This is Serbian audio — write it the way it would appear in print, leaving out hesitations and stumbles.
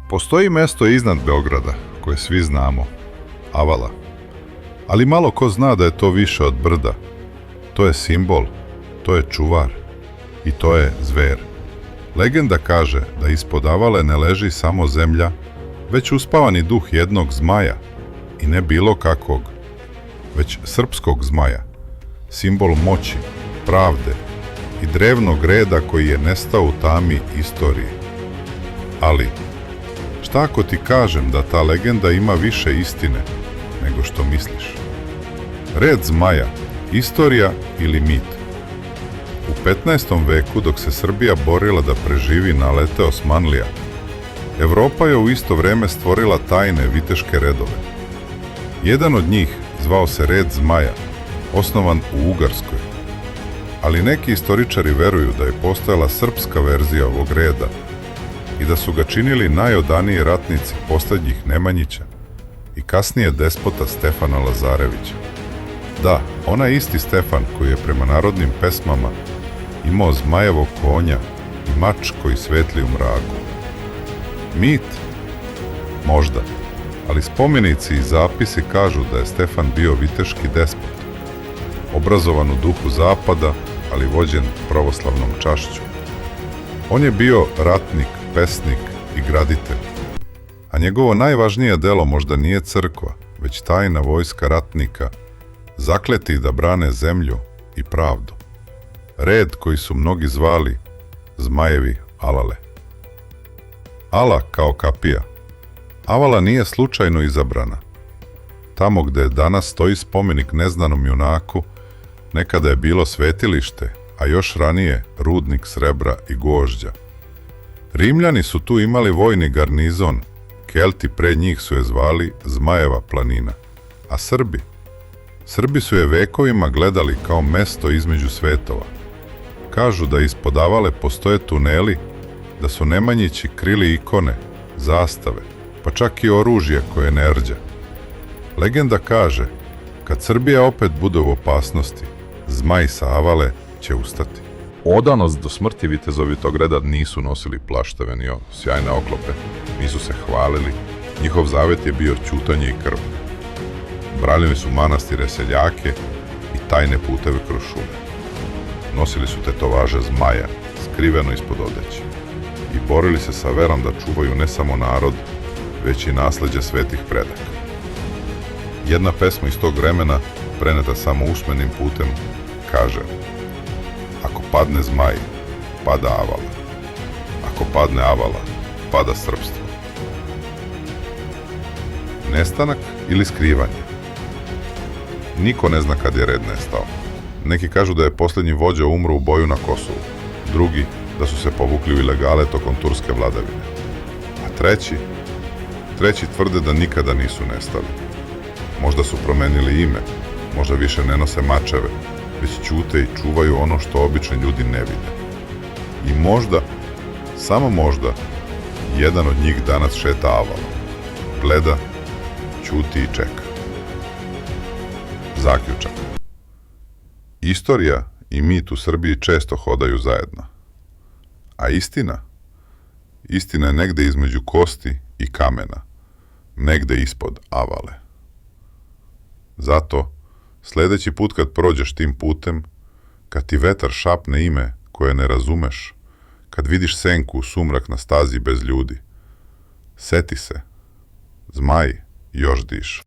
Postoji mesto iznad Beograda, koje svi znamo, Avala. Ali malo ko zna da je to više od brda. To je simbol, to je čuvar i to je zver. Legenda kaže da ispod Avale ne leži samo zemlja, već uspavani duh jednog zmaja, i ne bilo kakvog, već srpskog zmaja, simbol moći, pravde i drevnog reda koji je nestao u tami istorije. Ali, šta ako ti kažem da ta legenda ima više istine nego što misliš? Red zmaja, istorija ili mit? U 15. veku, dok se Srbija borila da preživi nalete Osmanlija, Evropa je u isto vreme stvorila tajne viteške redove. Jedan od njih zvao se Red zmaja, osnovan u Ugarskoj. Ali neki istoričari veruju da je postojala srpska verzija ovog reda i da su ga činili najodaniji ratnici poslednjih Nemanjića i kasnije despota Stefana Lazarevića. Da, onaj isti Stefan koji je prema narodnim pesmama imao zmajevog konja i mač koji svetli u mraku. Mit? Možda, ali spomenici i zapisi kažu da je Stefan bio viteški despot, obrazovan u duhu zapada, ali vođen pravoslavnom čašću. On je bio ratnik, pesnik i graditelj, a njegovo najvažnije delo možda nije crkva, već tajna vojska ratnika, zakleti da brane zemlju i pravdu. Red koji su mnogi zvali zmajevi Alale. Ala kao kapija. Avala nije slučajno izabrana. Tamo gde danas stoji spomenik neznanom junaku, nekada je bilo svetilište, a još ranije rudnik srebra i gvožđa. Rimljani su tu imali vojni garnizon, Kelti pre njih su je zvali Zmajeva planina, a Srbi su je vekovima gledali kao mesto između svetova. Kažu da ispod Avale postoje tuneli, da su Nemanjići krili ikone, zastave, pa čak i oružje koje ne rđa. Legenda kaže, kad Srbija opet bude u opasnosti, zmaj sa Avale će ustati. Odanost do smrti vitezovi tog reda nisu nosili plašteve ni sjajne oklope, nisu se hvalili, njihov zavet je bio ćutanje i krv. Branili su manastire, seljake i tajne puteve kroz šume. Nosili su tetovaže zmaja, skriveno ispod odeće, i borili se sa verom da čuvaju ne samo narod, već i nasleđe svetih predaka. Jedna pesma iz tog vremena, preneta samo usmenim putem, kaže: ako padne zmaj, pada Avala. Ako padne Avala, pada srpstvo. Nestanak ili skrivanje? Niko ne zna kad je red nestao. Neki kažu da je posljednji vođa umro u boju na Kosovu, drugi da su se povukli u ilegale tokom turske vladavine, a treći tvrde da nikada nisu nestali. Možda su promenili ime, možda više ne nose mačeve, već ćute i čuvaju ono što obični ljudi ne vide. I možda, samo možda, jedan od njih danas šeta Avalom, gleda, ćuti i čeka. Zaključak. Istorija i mit u Srbiji često hodaju zajedno. A istina? Istina je negde između kosti i kamena, negde ispod Avale. Zato, sledeći put kad prođeš tim putem, kad ti vetar šapne ime koje ne razumeš, kad vidiš senku u sumrak na stazi bez ljudi, seti se, zmaj još diše.